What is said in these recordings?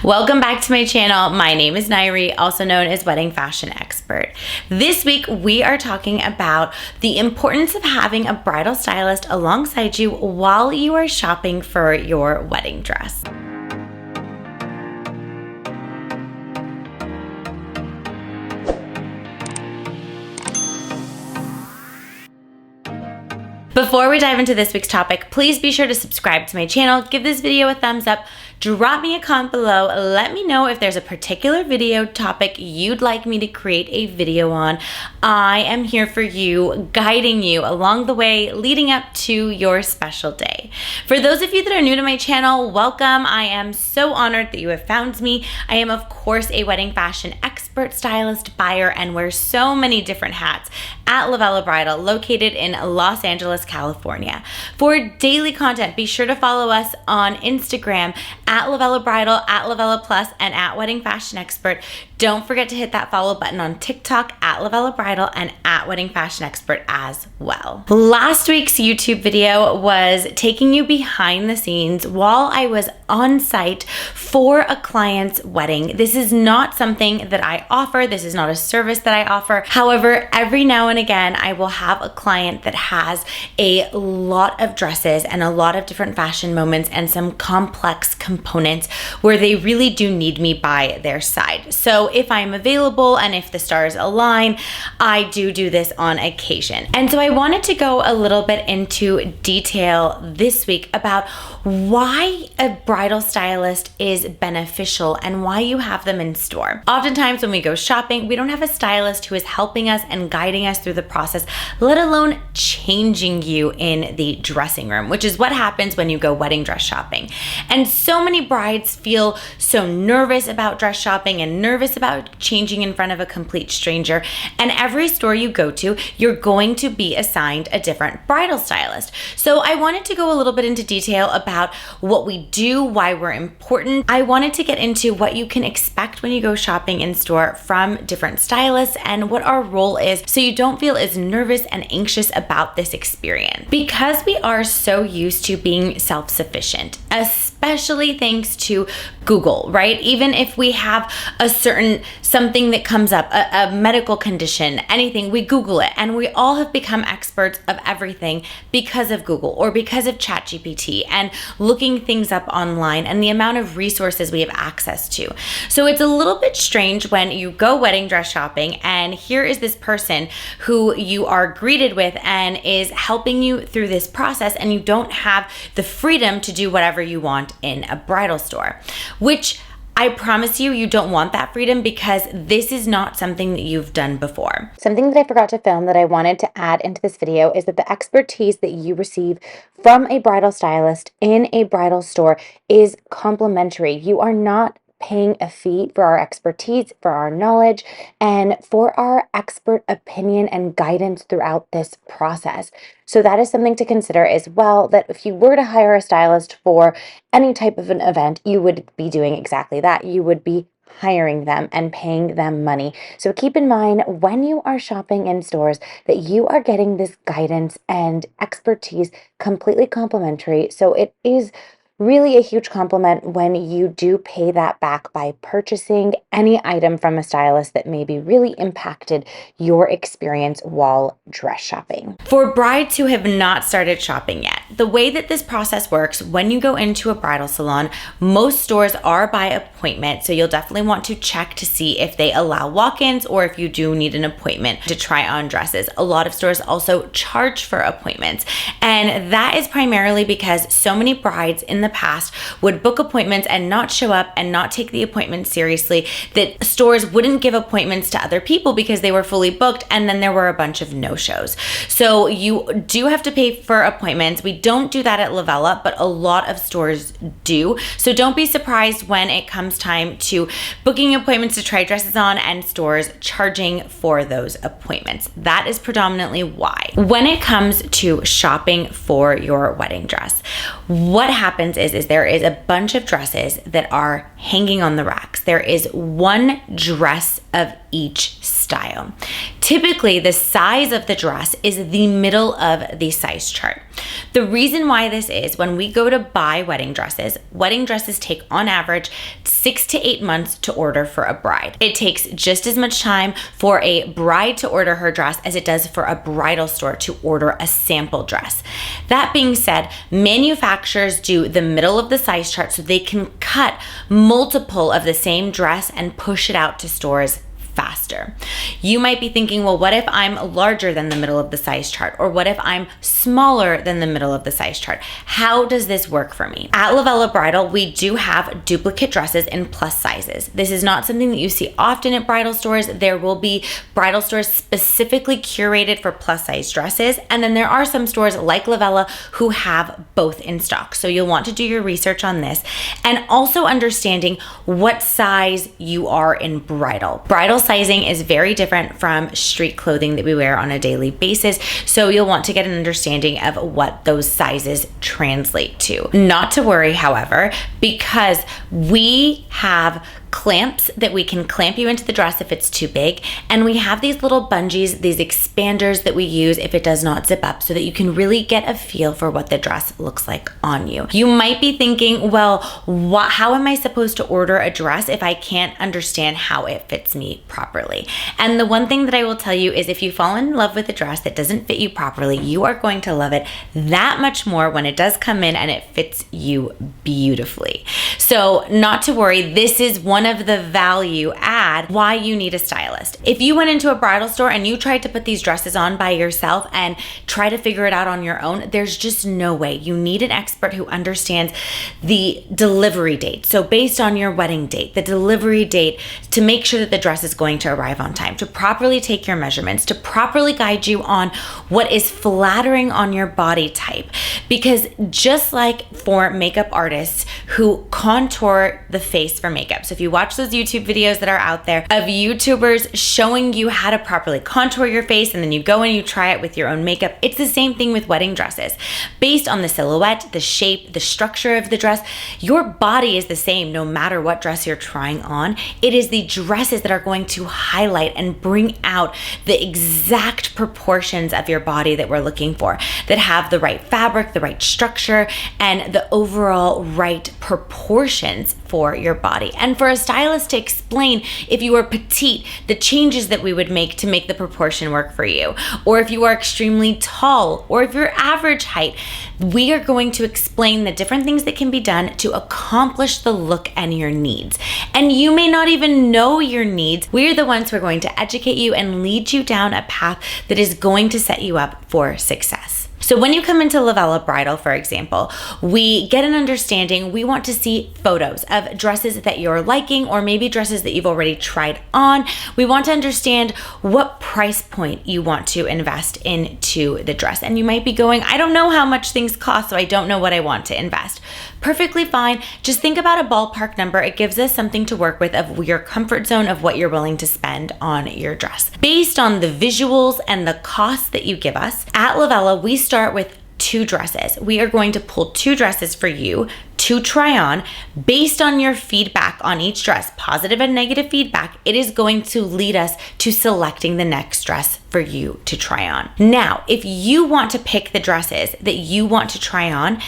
Welcome back to my channel. My name is Nayri, also known as Wedding Fashion Expert. This week, we are talking about the importance of having a bridal stylist alongside you while you are shopping for your wedding dress. Before we dive into this week's topic, please be sure to subscribe to my channel, give this video a thumbs up, drop me a comment below, let me know if there's a particular video topic you'd like me to create a video on. I am here for you, guiding you along the way leading up to your special day. For those of you that are new to my channel, welcome. I am so honored that you have found me. I am, of course, a wedding fashion expert, stylist, buyer, and wear so many different hats at LOVELLA Bridal, located in Los Angeles, California. For daily content, be sure to follow us on Instagram at LOVELLA Bridal, at LOVELLA Plus, and at Wedding Fashion Expert. Don't forget to hit that follow button on TikTok at LOVELLA Bridal and at Wedding Fashion Expert as well. Last week's YouTube video was taking you behind the scenes while I was on site for a client's wedding. This is not something that I offer. This is not a service that I offer. However, every now and again, I will have a client that has a lot of dresses and a lot of different fashion moments and some complex components where they really do need me by their side. So if I'm available and if the stars align, I do this on occasion. And so I wanted to go a little bit into detail this week about why a bridal stylist is beneficial and why you have them in store. Oftentimes when we go shopping, we don't have a stylist who is helping us and guiding us through the process, let alone changing you in the dressing room, which is what happens when you go wedding dress shopping. And so many brides feel so nervous about dress shopping and nervous about changing in front of a complete stranger. And every store you go to, you're going to be assigned a different bridal stylist. So I wanted to go a little bit into detail about what we do, why we're important. I wanted to get into what you can expect when you go shopping in store from different stylists and what our role is so you don't feel as nervous and anxious about this experience. Because we are so used to being self-sufficient, especially thanks to Google, right? Even if we have a certain something that comes up, a medical condition, anything, we Google it, and we all have become experts of everything because of Google or because of ChatGPT and looking things up online and the amount of resources we have access to. So it's a little bit strange when you go wedding dress shopping and here is this person who you are greeted with and is helping you through this process, and you don't have the freedom to do whatever you want in a bridal store, which I promise you, you don't want that freedom because this is not something that you've done before. Something that I forgot to film that I wanted to add into this video is that the expertise that you receive from a bridal stylist in a bridal store is complimentary. You are not paying a fee for our expertise, for our knowledge, and for our expert opinion and guidance throughout this process. So that is something to consider as well, that if you were to hire a stylist for any type of an event, you would be doing exactly that. You would be hiring them and paying them money. So keep in mind when you are shopping in stores that you are getting this guidance and expertise completely complimentary. So it is really a huge compliment when you do pay that back by purchasing any item from a stylist that maybe really impacted your experience while dress shopping. For brides who have not started shopping yet, the way that this process works, when you go into a bridal salon, most stores are by appointment, so you'll definitely want to check to see if they allow walk-ins or if you do need an appointment to try on dresses. A lot of stores also charge for appointments, and that is primarily because so many brides in the past would book appointments and not show up and not take the appointment seriously, that stores wouldn't give appointments to other people because they were fully booked, and then there were a bunch of no-shows. So you do have to pay for appointments. We don't do that at LOVELLA, but a lot of stores do. So don't be surprised when it comes time to booking appointments to try dresses on and stores charging for those appointments. That is predominantly why. When it comes to shopping for your wedding dress, what happens is there is a bunch of dresses that are hanging on the racks. There is one dress of each style. Typically, the size of the dress is the middle of the size chart. The reason why this is, when we go to buy wedding dresses take on average 6 to 8 months to order for a bride. It takes just as much time for a bride to order her dress as it does for a bridal store to order a sample dress. That being said, manufacturers do the middle of the size chart so they can cut multiple of the same dress and push it out to stores faster. You might be thinking, well, what if I'm larger than the middle of the size chart? Or what if I'm smaller than the middle of the size chart? How does this work for me? At Lovella Bridal, we do have duplicate dresses in plus sizes. This is not something that you see often at bridal stores. There will be bridal stores specifically curated for plus size dresses. And then there are some stores like Lovella who have both in stock. So you'll want to do your research on this, and also understanding what size you are in bridal. Bridal sizing is very different from street clothing that we wear on a daily basis, so you'll want to get an understanding of what those sizes translate to. Not to worry, however, because we have clamps that we can clamp you into the dress if it's too big, and we have these little bungees, these expanders that we use if it does not zip up, so that you can really get a feel for what the dress looks like on you. You might be thinking, well, how am I supposed to order a dress if I can't understand how it fits me properly? And the one thing that I will tell you is, if you fall in love with a dress that doesn't fit you properly, you are going to love it that much more when it does come in and it fits you beautifully. So not to worry, this is one of the value add why you need a stylist. If you went into a bridal store and you tried to put these dresses on by yourself and try to figure it out on your own, there's just no way. You need an expert who understands the delivery date. So based on your wedding date, the delivery date, to make sure that the dress is going to arrive on time, to properly take your measurements, to properly guide you on what is flattering on your body type. Because just like for makeup artists who contour the face for makeup, so if you watch those YouTube videos that are out there of YouTubers showing you how to properly contour your face, and then you go and you try it with your own makeup, it's the same thing with wedding dresses. Based on the silhouette, the shape, the structure of the dress, your body is the same no matter what dress you're trying on. It is the dresses that are going to highlight and bring out the exact proportions of your body that we're looking for, that have the right fabric, the right structure, and the overall right proportions for your body. And for a stylist to explain, if you are petite, the changes that we would make to make the proportion work for you, or if you are extremely tall, or if you're average height, we are going to explain the different things that can be done to accomplish the look and your needs. And you may not even know your needs. We're the ones who are going to educate you and lead you down a path that is going to set you up for success. So when you come into Lovella Bridal, for example, we get an understanding. We want to see photos of dresses that you're liking, or maybe dresses that you've already tried on. We want to understand what price point you want to invest into the dress. And you might be going, I don't know how much things cost, so I don't know what I want to invest. Perfectly fine. Just think about a ballpark number. It gives us something to work with of your comfort zone of what you're willing to spend on your dress. Based on the visuals and the costs that you give us, at Lovella, we start with 2 dresses. We are going to pull 2 dresses for you to try on. Based on your feedback on each dress, positive and negative feedback, it is going to lead us to selecting the next dress for you to try on. Now, if you want to pick the dresses that you want to try on,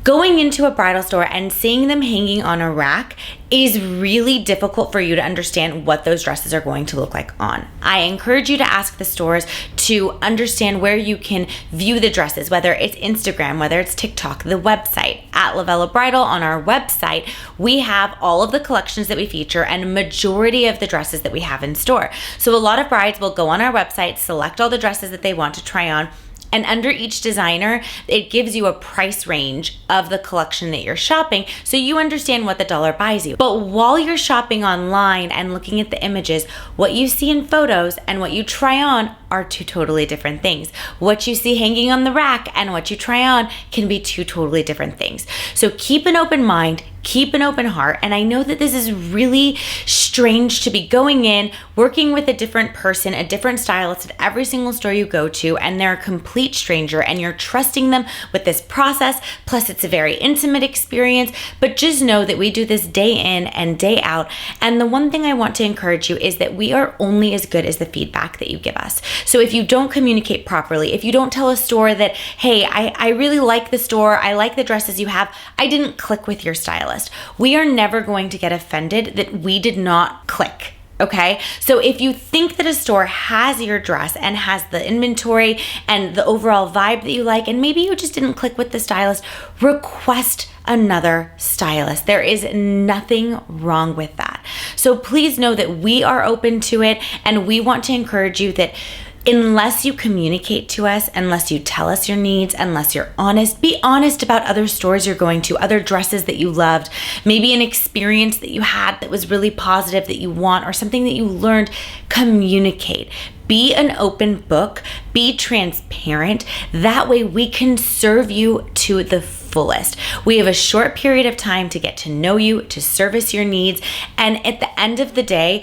going into a bridal store and seeing them hanging on a rack is really difficult for you to understand what those dresses are going to look like on. I encourage you to ask the stores to understand where you can view the dresses, whether it's Instagram, whether it's TikTok, the website. At Lovella Bridal, on our website, we have all of the collections that we feature and majority of the dresses that we have in store. So a lot of brides will go on our website, select all the dresses that they want to try on, and under each designer, it gives you a price range of the collection that you're shopping, so you understand what the dollar buys you. But while you're shopping online and looking at the images, what you see in photos and what you try on are 2 totally different things. What you see hanging on the rack and what you try on can be 2 totally different things. So keep an open mind. keep an open heart. And I know that this is really strange to be going in, working with a different person, a different stylist at every single store you go to, and they're a complete stranger and you're trusting them with this process. Plus it's a very intimate experience, but just know that we do this day in and day out. And the one thing I want to encourage you is that we are only as good as the feedback that you give us. So if you don't communicate properly, if you don't tell a store that, hey, I really like the store, I like the dresses you have, I didn't click with your stylist, we are never going to get offended that we did not click. Okay, so if you think that a store has your dress and has the inventory and the overall vibe that you like, and maybe you just didn't click with the stylist, request another stylist. There is nothing wrong with that. So please know that we are open to it, and we want to encourage you that unless you communicate to us, unless you tell us your needs, unless you're honest, be honest about other stores you're going to, other dresses that you loved, maybe an experience that you had that was really positive that you want, or something that you learned. Communicate. Be an open book. Be transparent. That way we can serve you to the fullest. We have a short period of time to get to know you, to service your needs, and at the end of the day,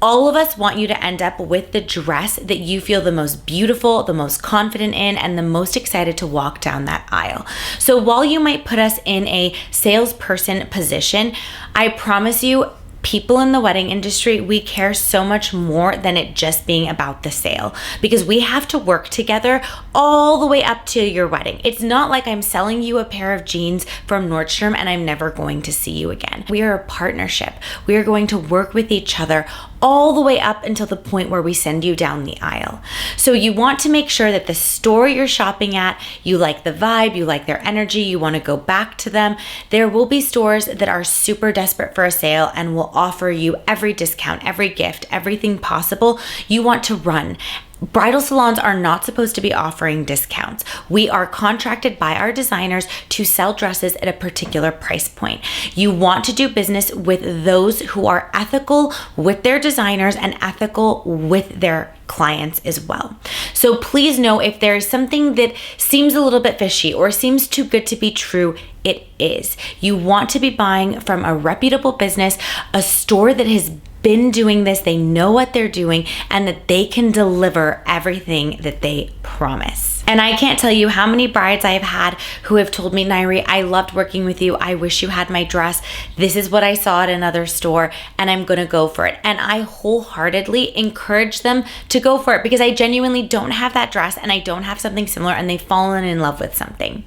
all of us want you to end up with the dress that you feel the most beautiful, the most confident in, and the most excited to walk down that aisle. So while you might put us in a salesperson position, I promise you, people in the wedding industry, we care so much more than it just being about the sale, because we have to work together all the way up to your wedding. It's not like I'm selling you a pair of jeans from Nordstrom and I'm never going to see you again. We are a partnership. We are going to work with each other all the way up until the point where we send you down the aisle. So you want to make sure that the store you're shopping at, you like the vibe, you like their energy, you want to go back to them. There will be stores that are super desperate for a sale and will offer you every discount, every gift, everything possible. You want to run. Bridal salons are not supposed to be offering discounts. We are contracted by our designers to sell dresses at a particular price point. You want to do business with those who are ethical with their designers and ethical with their clients as well. So please know, if there is something that seems a little bit fishy or seems too good to be true, it is. You want to be buying from a reputable business, a store that has been doing this, they know what they're doing, and that they can deliver everything that they promise. And I can't tell you how many brides I have had who have told me, Nayri, I loved working with you. I wish you had my dress. This is what I saw at another store and I'm gonna go for it. And I wholeheartedly encourage them to go for it, because I genuinely don't have that dress and I don't have something similar, and they've fallen in love with something.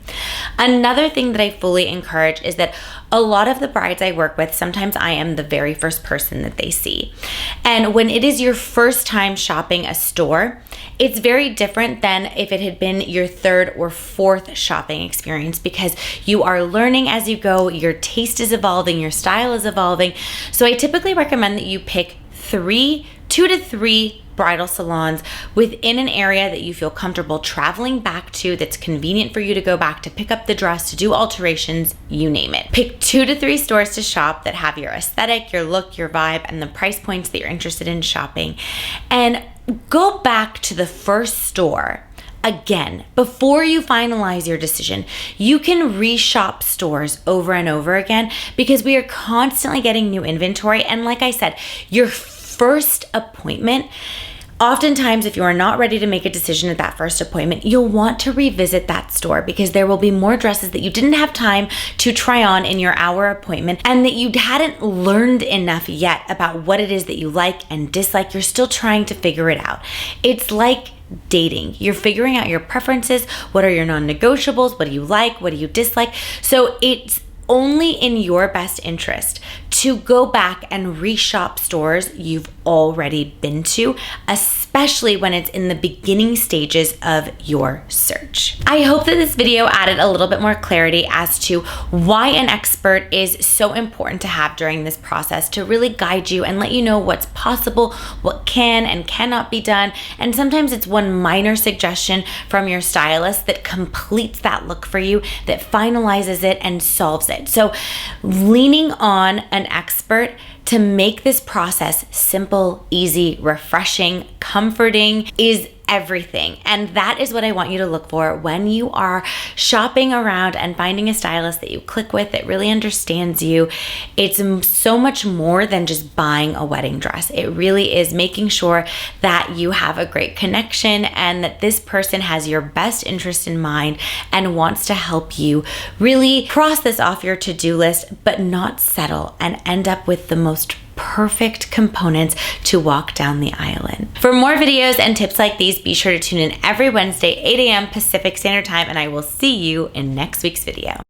Another thing that I fully encourage is that a lot of the brides I work with, sometimes I am the very first person that they see. And when it is your first time shopping a store, it's very different than if it had been your third or fourth shopping experience, because you are learning as you go, your taste is evolving, your style is evolving. So I typically recommend that you pick 2 to 3 bridal salons within an area that you feel comfortable traveling back to, that's convenient for you to go back to pick up the dress, to do alterations, you name it. Pick 2 to 3 stores to shop that have your aesthetic, your look, your vibe, and the price points that you're interested in shopping. And go back to the first store again before you finalize your decision. You can reshop stores over and over again, because we are constantly getting new inventory. And like I said, your first appointment, oftentimes if you are not ready to make a decision at that first appointment, you'll want to revisit that store, because there will be more dresses that you didn't have time to try on in your hour appointment, and that you hadn't learned enough yet about what it is that you like and dislike. You're still trying to figure it out. It's like dating. You're figuring out your preferences. What are your non-negotiables? What do you like? What do you dislike? So it's only in your best interest to go back and reshop stores you've already been to, especially when it's in the beginning stages of your search. I hope that this video added a little bit more clarity as to why an expert is so important to have during this process, to really guide you and let you know what's possible, what can and cannot be done. And sometimes it's one minor suggestion from your stylist that completes that look for you, that finalizes it and solves it. So leaning on an expert to make this process simple, easy, refreshing, comforting is everything. And that is what I want you to look for when you are shopping around and finding a stylist that you click with, that really understands you. It's so much more than just buying a wedding dress. It really is making sure that you have a great connection and that this person has your best interest in mind and wants to help you really cross this off your to-do list, but not settle and end up with the most perfect components to walk down the aisle in. For more videos and tips like these, be sure to tune in every Wednesday, 8 a.m. Pacific Standard Time, and I will see you in next week's video.